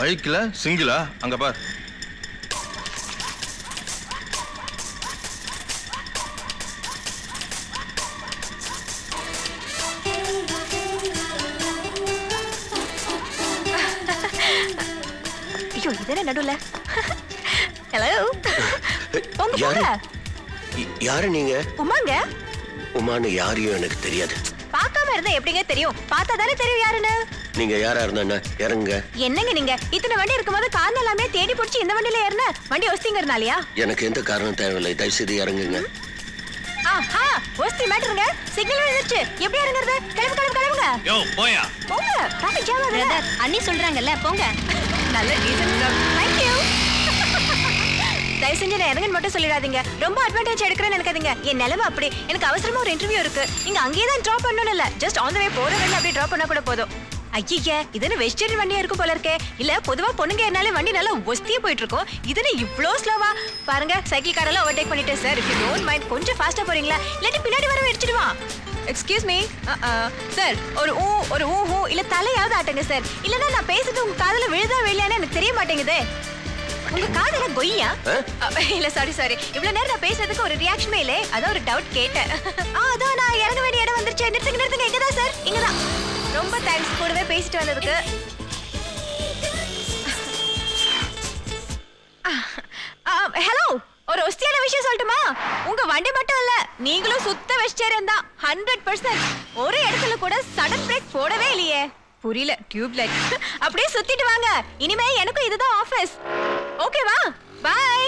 பைக்ல சிங்கிளா? அங்க பார். ஐயோ இதென்ன நடுவுல? ஹலோ. போங்க போங்க. யாரு நீங்க? உமாங்க. உமான்னு யாரையும் எனக்கு தெரியாது. பார்க்காம இருந்தா எப்படிங்க தெரியும்? பார்த்தா தானே தெரியும் யாருன்னு. நீங்க யாரா இருந்தா இறங்குங்க. என்னங்க நீங்க இத்தனை வண்டி இருக்கும்போது கார்ல எல்லாமே தேடி பிடிச்சி இந்த வண்டியில ஏறின வண்டி ஒஸ்திங்கறனாலயா? எனக்கு எந்த காரணம் தேவையில்லை. தயவு செய்து இறங்குங்க. ஆஹா ஒஸ்தி மேட்டருங்க. சிக்னல் வந்துருச்சு. எப்படி இறங்குறது? கிளம்புங்க. யோ போயா. போங்க. டிராஃபிக் ஜாம் ஆகுது. பிரதர் அண்ணி சொல்றாங்கல்ல போங்க. நல்ல டீசன்ட் ஜாப். Thank you. தயவு செஞ்சு நான் இறங்கன்னு மட்டும் சொல்லிடாதீங்க. ரொம்ப அட்வான்டேஜ் எடுக்கிறேன்னு நினைக்காதீங்க. என் நிலைமை அப்படி. எனக்கு அவசரமா ஒரு இன்டர்வியூ இருக்கு. நீங்க அங்கேயே தான் டிராப் பண்ணணும் இல்ல. ஜஸ்ட் ஆன் தி வே போற வழியில அப்படியே டிராப் பண்ணா கூட போதும். ஐயே இதுன்னு வெஜிடேரியன் வண்டியா இருக்கும் போல இருக்கே. இல்ல பொதுவா பொண்ணுங்க என்னால வண்டி நல்லா ஒஸ்தியா போயிட்டு இருக்கும். இதுன்னு இவ்ளோ ஸ்லோவா பாருங்க. சைக்கிள் காரெல்லாம் ஓவர்டேக் பண்ணிட்டேன் sir. If you don't mind கொஞ்சம் ஃபாஸ்டா போறீங்களா? இல்லாட்டி பின்னாடி வரவே அடிச்சிடுவான். Excuse me sir. ஒரு ஊ இல்ல தலையாவது ஆட்டுங்க சார். இல்லன்னா நான் பேசுறது உங்க காதுல விழுதா விழலையான்னு எனக்கு தெரிய மாட்டேங்குதே. உங்க காதுல கொய்யா? இல்ல சாரி. இவ்வளவு நேரம் நான் பேசுறதுக்கு ஒரு ரியாக்ஷனே இல்ல. அதான் ஒரு டவுட் கேட்டேன். அதான் நான் இறங்க வேண்டிய இடம் வந்துருச்சு. நிறுத்துங்க. இங்கதான் சார். இங்கதான். ரொம்ப தேங்க்ஸ் கூடவே பேசிட்டு வந்ததுக்கு. ஹலோ ஒரு ஒஸ்தியான விஷயம் சொல்லட்டுமா? உங்க வண்டி மட்டும் இல்ல நீங்களும் சுத்த வெஜிடேரியன் தான். 100%. ஒரு இடத்துல கூட சடன் பிரேக் போடவே இல்லையே. புரியல. டியூப் லைட் அப்படியே சுத்திட்டு வாங்க. இனிமே எனக்கும் இதுதான் ஆபீஸ். ஓகேவா? Bye.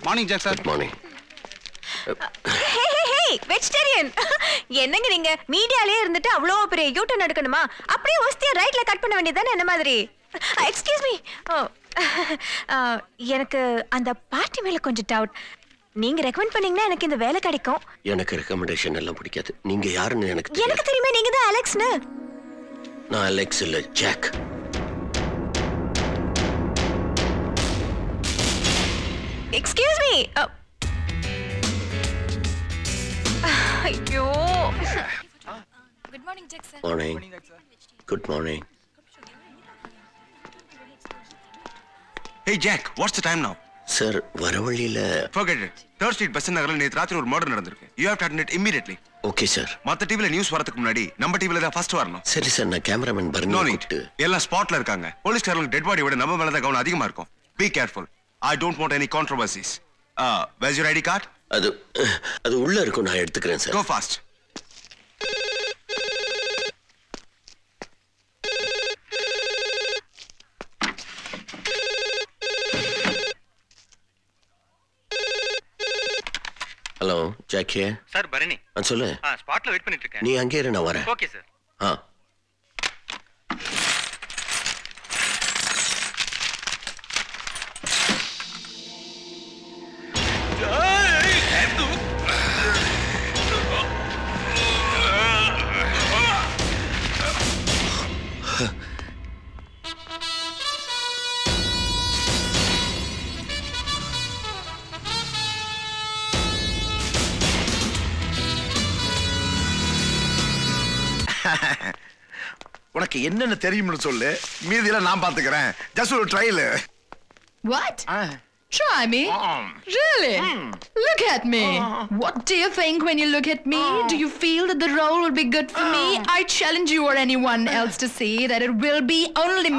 Morning Jack sir. Morning. Hey vegetarian. என்னங்க நீங்க மீடியாலயே இருந்துட்டு அவ்வளோ பெரிய யூட்டர்ன் எடுக்கணுமா? அப்படியே ஒஸ்தியா ரைட்ல கட் பண்ண வேண்டியதானே என்ன மாதிரி? Excuse me. எனக்கு அந்த பார்ட்டி மேல கொஞ்சம் டவுட். நீங்க ரெக்கமெண்ட் பண்ணீங்கன்னா எனக்கு இந்த வேலை கிடைக்கும். எனக்கு ரெக்கமெண்டேஷன் எல்லாம் பிடிக்காது. நீங்க யாருன்னு எனக்கு தெரியுமே. நீங்க தான் அலெக்ஸ்னு. நான் அலெக்ஸ் இல்ல, ஜாக். Excuse me. ஐயோ. Good morning Jack sir. Morning. Good morning. Hey Jack, what's the time now? Sir, வர வழியில Forget it. 3rd Street bus நகர்ல நேத்து ராத்திரி ஒரு மர்டர் நடந்திருக்கு. You have to attend it immediately. Okay sir. மத்த டிவில நியூஸ் வரதுக்கு முன்னாடி நம்ம டிவில தான் ஃபர்ஸ்ட் வரணும். சரி சார். நான் கேமராமேன் பரணி கூப்பிட்டு எல்லாம் ஸ்பாட்ல இருக்காங்க. போலீஸ்காரங்க டெட் பாடி விட நம்ம மேல தான் கவனம் அதிகமா இருக்கும். Be careful. I don't want any controversies. Where's your ID card? அது உள்ள இருக்கும். நான் எடுத்துக்கிறேன் சார். Go fast. Hello Jack here. Sir Bharani. சொல்லு. ஸ்பாட்ல வெயிட் பண்ணிட்டு இருக்கேன். நீ அங்கே இரு, நான் வரேன். Okay sir. உனக்கு என்னன்னு தெரியும்னு சொல்லு. மீதியெல்லாம் நான் பாத்துக்கிறேன். ஜஸ்ட் ஒரு trial. What? Try me? Really? Look at me. What do you think when you look at me? Do you feel that the role will be good for me? I challenge you or anyone else to say that it will be only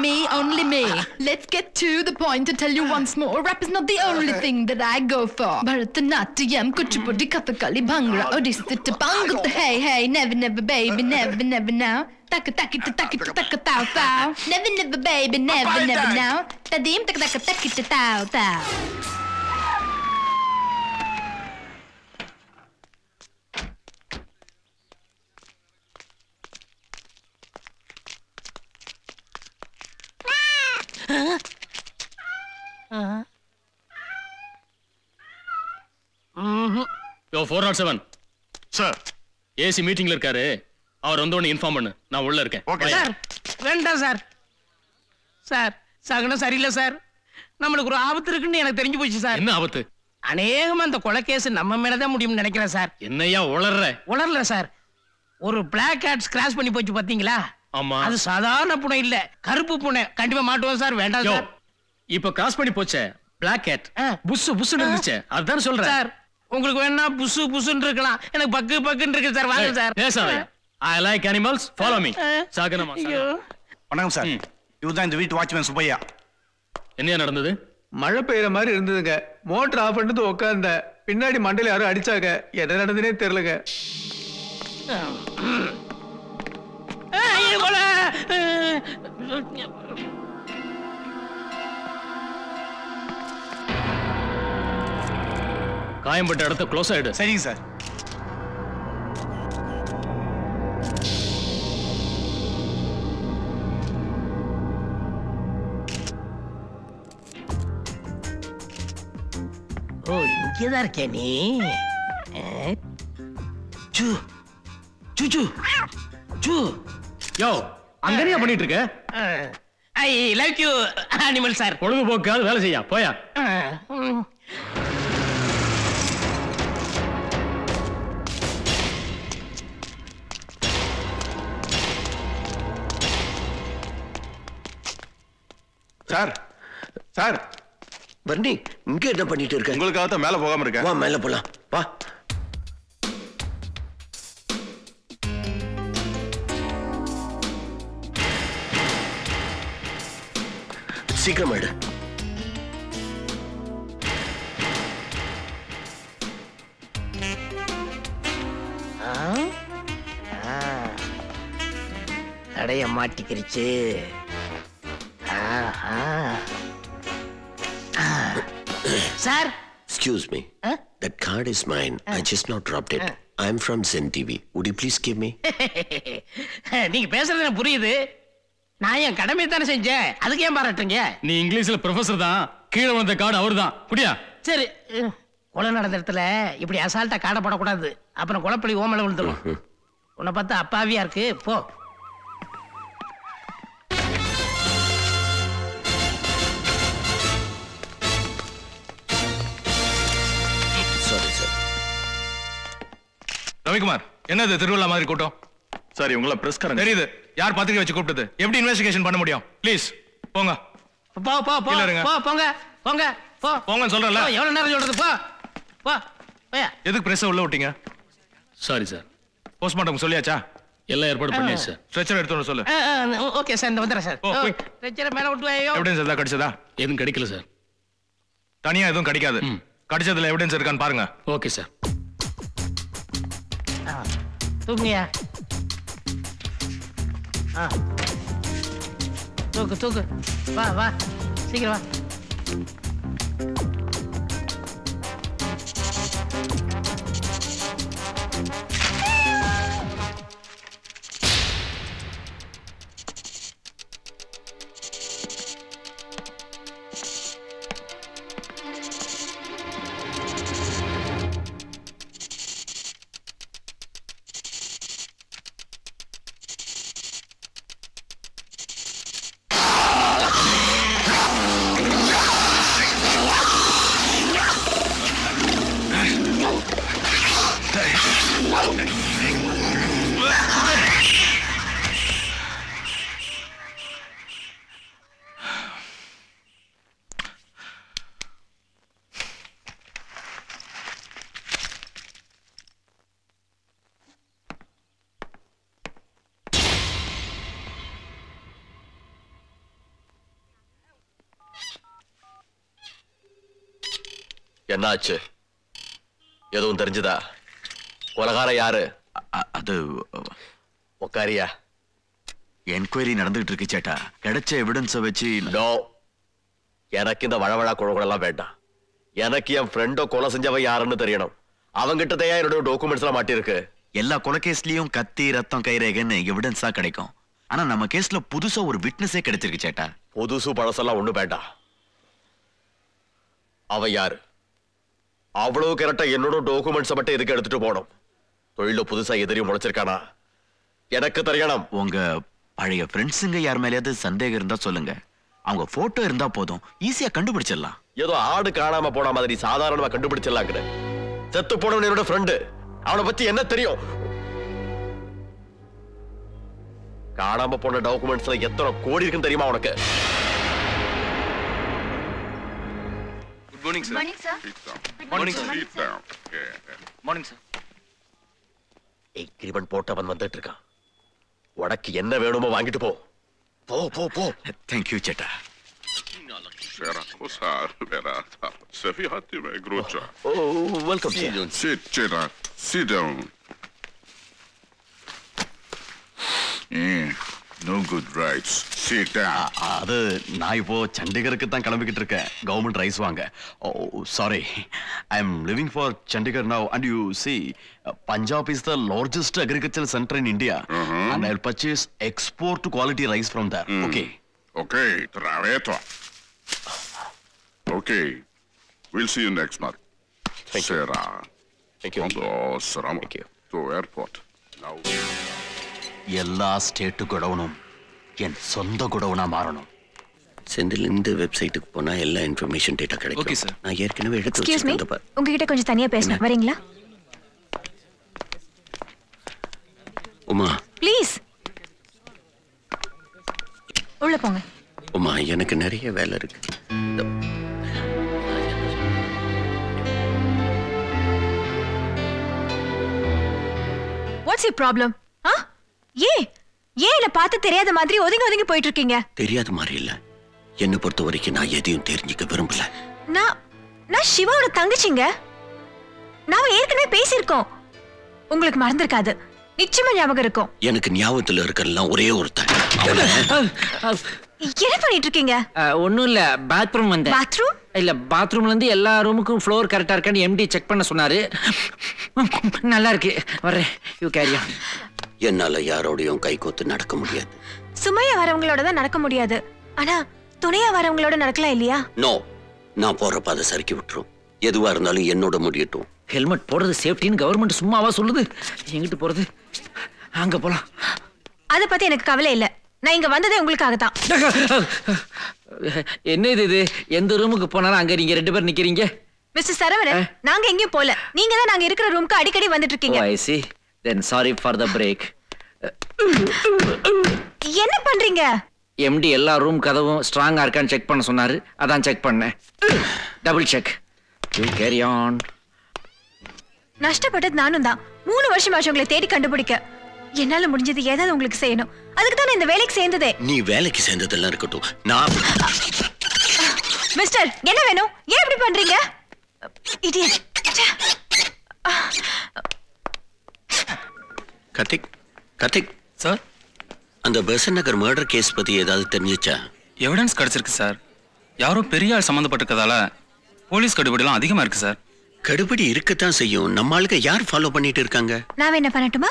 me. Let's get to the point to tell you once more. Rap is not the only thing that I go for. Bharatanatyam, Kuchipudi, Kathakali, Bhangra, Odissi, Tapangut, hey, never, baby, never now. Taka tau tau. Never, baby, never now. Tadim taka tau. Yo 407. Sir. AC மீட்டிங்ல இருக்காரு. அவர் வந்தோன்னு inform பண்ணு. நான் உள்ள இருக்கேன். Okay sir. வேண்டாம் sir. Sir சகுனம் சரியில்லை சார். நம்மளுக்கு ஒரு ஆபத்து இருக்குன்னு எனக்கு தெரிஞ்சு போச்சு சார். என்ன ஆபத்து? அநேகமா அந்த கொலை கேஸ் நம்ம மேலதான் முடியும்னு நினைக்கிறேன் சார். என்னையா உளறல சார். ஒரு பிளாக் கேட்ஸ் கிராஸ் பண்ணி போச்சு பாத்தீங்களா? ஆமா. அது சாதாரண பூனை இல்ல, கருப்பு பூனை. கண்டிப்பா மாட்டுவோம் சார். வேண்டாம் சார். இப்ப கிராஸ் பண்ணி போச்சே பிளாக் கேட், புஸ் புஸ்ன்னு இருந்துச்சு. அதுதான் சொல்றேன் சார். உங்களுக்கு வேணா புசு புசுன்னு இருக்கலாம், எனக்கு பக்கு பக்குன்னு இருக்கு சார். வாங்க சார். பேசாத. I like animals. Follow me. சாகனமா. வணக்கம் சார். இவர்தான் இந்த வீட்டு வாட்ச்மேன் சுப்பையா. என்ன நடந்தது? மழை பெய்யற மாதிரி இருந்ததுங்க. மோட்டர் ஆஃப் பண்ணிட்டு உட்கார்ந்த பின்னாடி மண்டையில யாரும் அடிச்சாங்க. என்ன நடந்ததுனே தெரியலங்க. காயம்பட்ட இடத்த க்ளோஸ் ஆயிடு. சரிங்க சார். ஓ, இங்கதான் இருக்கே நீ. சு சு சு சு. யோ, அங்கனையா பண்ணிட்டு இருக்க? I love you animal sir. பொழுதுபோக்காவது வேலை செய்யா போயா. Sir sir. பர்னி, இங்க என்ன பண்ணிட்டு இருக்க? உங்களுக்காக தான் மேல போகாம இருக்கேன். வா மேல போலாம் வா. சீக்கிரம் ஆயிடு. தடைய மாட்டிக்கிருச்சு. Sir. Excuse me. That card is mine. I just now dropped it. I'm from Zen TV. Would you please give me? நீங்க பேசுறது எனக்கு புரியுது. நான் என் கடமை தானே செஞ்சேன். அதுக்கு ஏன் பாராட்டுறீங்க? நீ இங்கிலீஷ்ல ப்ரொஃபசர் தான். கீழே வந்த கார்டு அவர்தான். குடியா. சரி. கொலை நடந்த இடத்துல இப்படி அசால்ட்டா காடப்படக்கூடாது. அப்புறம் கொலைப்பள்ளி ஓமல விழுந்துடும். உன்னை பார்த்தா அப்பாவியா இருக்கு. போ. Sorry, sir. ரவிக்குமார், என்னது திருவிழா மாதிரி கூட்டம்? சார் இவங்கள பிரஸ்காரங்க. தெரியுது. யார் பத்திரிக்கை வச்சு கூப்பிட்டது? எப்படி இன்வெஸ்டிகேஷன் பண்ண முடியும்? ப்ளீஸ் போங்க. போ போ போ கீழ இருங்க. போ போங்க போங்க போ. போங்கன்னு சொல்றேன்ல. எவ்வளவு நேரம் சொல்றது? போ போ போயா. எதுக்கு பிரஸ் உள்ள விட்டீங்க? Sorry sir. போஸ்ட்மார்ட்டம் சொல்லியாச்சா? எல்லாம் ஏற்பாடு பண்ணியாச்சு சார். ஸ்ட்ரெச்சர் எடுத்து சொல்ல. ஓகே சார், இந்த வந்துடுறேன் சார். ஓ, quick. ஸ்ட்ரெச்சரை மேல விட்டு வாயோ. எவிடன்ஸ் எதாவது கிடைச்சதா? எதுவும் கிடைக்கல சார். தனியா எதுவும் கிடைக்காது. கிடைச்சதுல எவிடன்ஸ் இருக்கான்னு பாருங்க. Okay sir. தூக்குங்கயா. தூக்கு தூக்கு. வா வா சீக்கிரம் வா. என்னாச்சு? எதுவும் தெரிஞ்சதா? கொலகார யாரு? அது உக்காரியா. என்கொயரி நடந்துகிட்டு இருக்கு சேட்டா. கிடைச்ச எவிடன்ஸ வச்சு. நோ, எனக்கு இந்த வழவழா குழகுழலாம் வேண்டாம். எனக்கு என் ஃப்ரெண்டோ கொலை செஞ்சவன் யாருன்னு தெரியணும். அவங்கிட்ட தான் என்னோட டாக்குமெண்ட்ஸ் எல்லாம் மாட்டிருக்கு. எல்லா கொலைகேஸ்லயும் கத்தி ரத்தம் கைரேகன்னு எவிடன்ஸா கிடைக்கும். ஆனா நம்ம கேஸ்ல புதுசா ஒரு விட்னஸே கிடைச்சிருக்கு சேட்டா. புதுசு பழசெல்லாம் ஒண்ணு வேண்டாம். அவன் யாரு? அவ்வளவு கரெக்டா என்னோட டாக்குமெண்ட்ஸ் மட்டும் எதுக்கு எடுத்துட்டு போனோம்? தொழில புதுசா எதிரியும் முளைச்சிருக்கானா? எனக்கு தெரியணும். உங்க பழைய ஃப்ரெண்ட்ஸுங்க யார் மேலேயாவது சந்தேகம் இருந்தா சொல்லுங்க. அவங்க போட்டோ இருந்தா போதும், ஈஸியா கண்டுபிடிச்சிடலாம். ஏதோ ஆடு காணாம போன மாதிரி சாதாரணமா கண்டுபிடிச்சிடலாம். செத்து போனவன் என்னோட ஃப்ரெண்டு. அவனை பத்தி என்ன தெரியும்? காணாம போன டாக்குமெண்ட்ஸ்ல எத்தனை கோடி இருக்குன்னு தெரியுமா உனக்கு? Good morning sir. Morning sir. Morning sir. Morning sir. Agreement போட்டவன் வந்துட்டு இருக்கான். உனக்கு என்ன வேணுமோ வாங்கிட்டு போ. போ போ போ. தேங்க்யூ சேட்டா. C'era cosa verata. Se fiati me gruccia. Oh, welcome sir. Sit, c'era. Sit down. No good rights. Sit down. அது நான் இப்போ சண்டிகருக்கு தான் கிளம்பிக்கிட்டு இருக்கேன். கவர்மெண்ட் ரைஸ் வாங்க. Oh sorry. I am living for Chandigarh now and you see Punjab is the largest agricultural center in India and I'll purchase export quality rice from there. Okay. Okay, traveto. Okay. We'll see you next month. Thank you. Sera. Thank you. Quando saremo Thank you. to airport. Now. எல்லா state குடவுனும் என் சொந்த குடவுனா மாறணும். செந்தில் இந்த வெப்சைட்டுக்கு போனா எல்லா information data கிடைக்கும். Okay sir. நான் ஏற்கனவே எடுத்து எக்ஸ்கியூஸ் மீ, வச்சிருக்கேன். உங்ககிட்ட கொஞ்சம் தனியா பேசணும், வரீங்களா? உமா, ப்ளீஸ் உள்ள போங்க. உமா, எனக்கு நிறைய வேலை இருக்கு. What's your problem? ஏன் என்ன பார்த்து தெரியாத மாதிரி ஒதுங்கி ஒதுங்கி போயிட்டு இருக்கீங்க? தெரியாத மாதிரி இல்ல, என்ன பொறுத்த வரைக்கும் நான் எதையும் தெரிஞ்சுக்க விரும்பல. நான் சிவாவோட தங்கச்சிங்க. நாம ஏற்கனவே பேசியிருக்கோம். உங்களுக்கு மறந்திருக்காது, நிச்சயமா ஞாபகம் இருக்கும். எனக்கு ஞாபகத்துல இருக்கலாம் ஒரே ஒருத்தன். என்ன பண்ணிட்டு இருக்கீங்க? ஒண்ணும் இல்ல, பாத்ரூம் வந்தேன். பாத்ரூம் இல்ல, பாத்ரூம்ல இருந்து எல்லா ரூமுக்கும் ஃப்ளோர் கரெக்டா இருக்கான்னு எம்டி செக் பண்ண சொன்னாரு. நல்லா இருக்கு, வர்றேன். You carry on. என்னால யாரோடையும் கை கோத்து நடக்க முடியாது. சுமையா வரவங்களோட தான் நடக்க முடியாது, ஆனா துணையா வரவங்களோட நடக்கலாம் இல்லையா? நோ, நான் போறப்ப அதை சறுக்கி விட்டுரும். எதுவா இருந்தாலும் என்னோட முடியட்டும். ஹெல்மெட் போடுறது சேஃப்டின்னு கவர்மெண்ட் சும்மாவா சொல்லுது? எங்கிட்டு போறது? அங்க போலாம். அத பத்தி எனக்கு கவலை இல்ல, நான் இங்க வந்ததே உங்களுக்காக தான். என்ன இது? எந்த ரூமுக்கு போனாலும் அங்க நீங்க ரெண்டு பேர் நிக்கிறீங்க. மிஸ்டர் சரவணன், நாங்க எங்கேயும் போல, நீங்க தான் நாங்க இருக்கிற ரூமுக்கு அடிக்கடி வந்துட்டு இருக்கீங்க. I see. Then sorry for the break. என்ன பண்றீங்க? எம்டி எல்லா ரூம் கதவும் ஸ்ட்ராங்கா இருக்கான்னு செக் பண்ண சொன்னாரு, அதான் செக் பண்ணேன். Double check. You carry on. நஷ்டப்பட்டது நானும் தான். 3 வருஷமாச்சு உங்களை தேடி கண்டுபிடிக்க. என்னால முடிஞ்சது ஏதாவது உங்களுக்கு செய்யணும், அதுக்கு தான் நான் இந்த வேலைக்கு சேர்ந்ததே. நீ வேலைக்கு சேர்ந்ததெல்லாம் இருக்கட்டும், நான் மிஸ்டர், என்ன வேணும்? ஏன் இப்படி பண்றீங்க? இடியட். கத்திக் சார், அந்த பெசன் நகர் மர்டர் கேஸ் பத்தி ஏதாவது தெரிஞ்சுச்சா? எவிடன்ஸ் கிடைச்சிருக்கு சார். யாரோ பெரிய ஆள் சம்மந்தப்பட்டிருக்கதால போலீஸ் கடுபிடிலாம் அதிகமா இருக்கு சார். கடுபிடி இருக்கத்தான் செய்யும். நம்ம ஆளுங்க யார் ஃபாலோ பண்ணிட்டு இருக்காங்க? நான் என்ன பண்ணட்டுமா?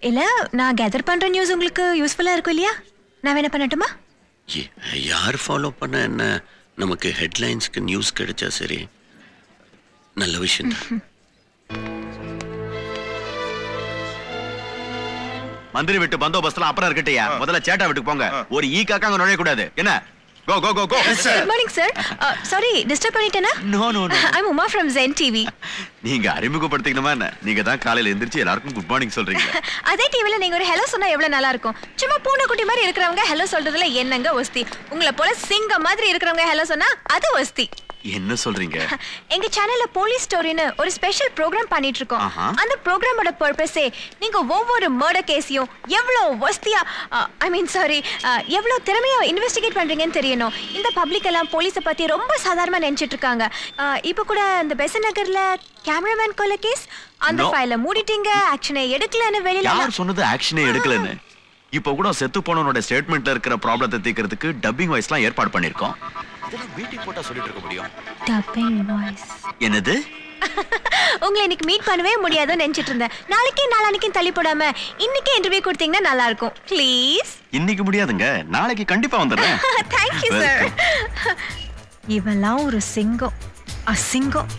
இல்ல, நான் கேதர் பண்ற நியூஸ் உங்களுக்கு யூஸ்ஃபுல்லா இருக்கும் இல்லையா? நான் என்ன பண்ணட்டுமா? யார் ஃபாலோ பண்ண என்ன, நமக்கு ஹெட்லைன்ஸ்க்கு நியூஸ் கிடைச்சா சரி. நல்ல விஷயம் தான். மந்திரி வீட்டு பந்தோபஸ்துலாம் அப்புறம் இருக்கட்டையா, முதல்ல சேட்டா வீட்டுக்கு போங்க. ஒரு ஈ காக்கா அங்க நுழைய கூடாது. என்ன? Go, go, go, go. Good morning, sir. Sorry, disturb பண்ணிட்டேனா? No. I'm Uma from Zen TV. நீங்க அறிமுகப்படுத்திக்கணுமா என்ன? நீங்க தான் காலையில எந்திரிச்சு எல்லாருக்கும் குட் மார்னிங் சொல்றீங்க. அதே டிவில நீங்க ஒரு ஹலோ சொன்னா எவ்வளவு நல்லா இருக்கும். சும்மா பூனைக்குட்டி மாதிரி இருக்கிறவங்க ஹலோ சொல்றதுல என்னங்க ஒஸ்தி? உங்களை போல சிங்கம் மாதிரி இருக்கிறவங்க ஹலோ சொன்னா அது ஒஸ்தி. என்ன சொல்றீங்க? எங்க சேனல்ல போலீஸ் ஸ்டோரின்னு ஒரு ஸ்பெஷல் ப்ரோகிராம் பண்ணிட்டு இருக்கோம். அந்த ப்ரோகிராமோட பர்பஸே நீங்க ஒவ்வொரு மர்டர் கேஸையும் எவ்வளவு வஸ்தியா, எவ்வளவு திறமையா இன்வெஸ்டிகேட் பண்றீங்கன்னு தெரியணும். இந்த பப்ளிக் எல்லாம் போலீஸை பத்தி ரொம்ப சாதாரணமா நினைச்சிட்டு இருக்காங்க. இப்ப கூட இந்த பெசன் நகர்ல கேமராமேன் கொலை கேஸ், அந்த ஃபைலை மூடிட்டீங்க, ஆக்ஷனே எடுக்கலன்னு வெளியில. யார் சொன்னது ஆக்ஷனே எடுக்கலன்னு? இப்ப கூட செத்து போனவனோட ஸ்டேட்மெண்ட்ல இருக்கிற ப்ராப்ளத்தை தீர்க்கிறதுக்கு டப்பிங் வாய்ஸ்லாம் ஏற்பாடு பண்ணிருக்கோம். இதெல்லாம் மீட்டிங் போட்டா சொல்லிட்டு இருக்க முடியும். டப்பிங் வாய்ஸ் என்னது? உங்களை இன்னைக்கு மீட் பண்ணவே முடியாதுன்னு நினைச்சிட்டு இருந்தேன். நாளைக்கு தள்ளி போடாம இன்னைக்கு இன்டர்வியூ கொடுத்தீங்கன்னா நல்லா இருக்கும். ப்ளீஸ். இன்னைக்கு முடியாதுங்க, நாளைக்கு கண்டிப்பா வந்துடுறேன். Thank you, sir. இவெல்லாம் ஒரு சிங்கம், அசிங்கம்.